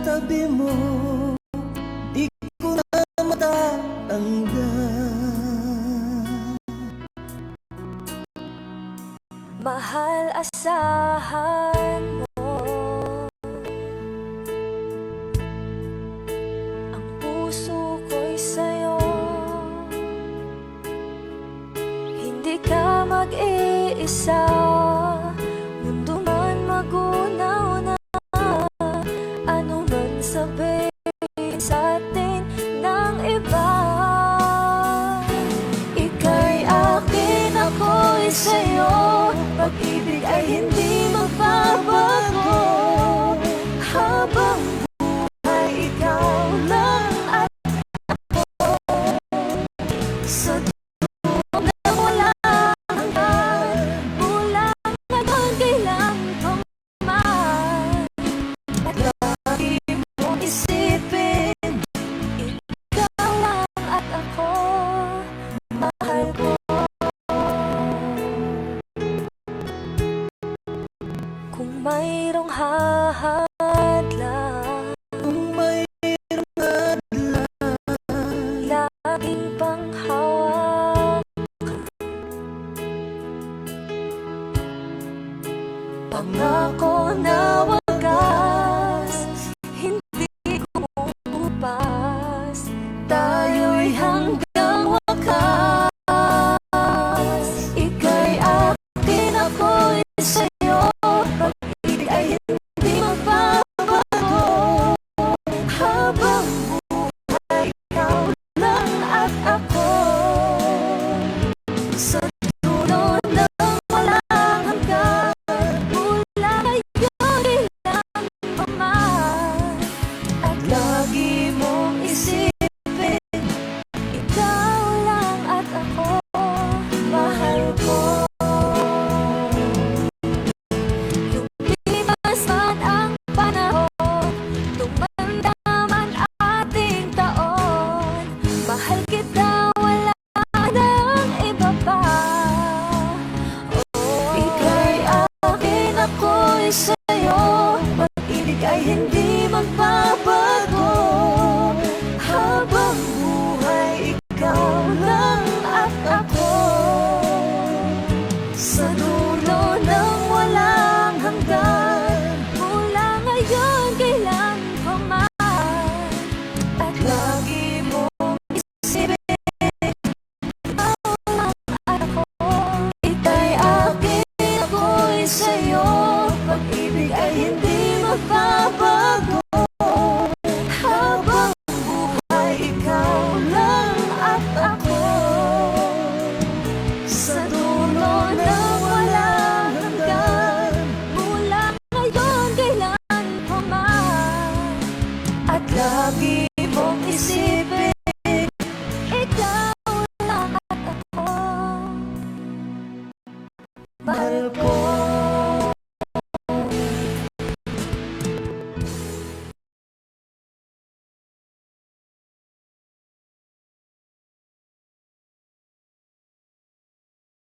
tabi mo, di ko na matatanggal. Mahal, asahan mo ang puso ko'y sa'yo. Hindi ka mag-iisa, mundo man magunaw na, ano man sabihin sa'tin ng iba. Ika'y akin, ako'y sa'yo, pag-ibig ay hindi magbabago. Habang buhay, ikaw lang at ako. Sa dulo na wala hanggan, mula ngayon kailan pa man. At lagi mong isipin, ikaw lang at ako, mahal ko. Kung mayroong hahadlang, laging panghawak, pangako na wagas, hindi kumukupas, tayo'y hanggang wakas. Ika'y akin, ako'y sa'yo, pag-ibig ay hindi magbabago. Habang buhay, ikaw lang at ako. Sa dulo ng walang hanggan, mula ngayon kailan pa man. At lagi mong isipin, ikaw lang at ako, mahal ko. Lumipas man ang panahon, tumanda man ating taon, mahal kita, wala nang iba pa. Ika'y akin, ako'y sa'yo, pag-ibig ay hindi magbabago. Habang buhay, ikaw lang at ako. Sa dulo ng walang hanggan, mula ngayon kailan pa man. At lagi mong isipin, ikaw lang at ako. Ika'y akin, ako'y sa'yo, pag-ibig ay hindi magbabago. Habang buhay, ikaw lang at ako. Sa dulo ng walang hanggan, mula ngayon kailan pa man. At lagi mong isipin,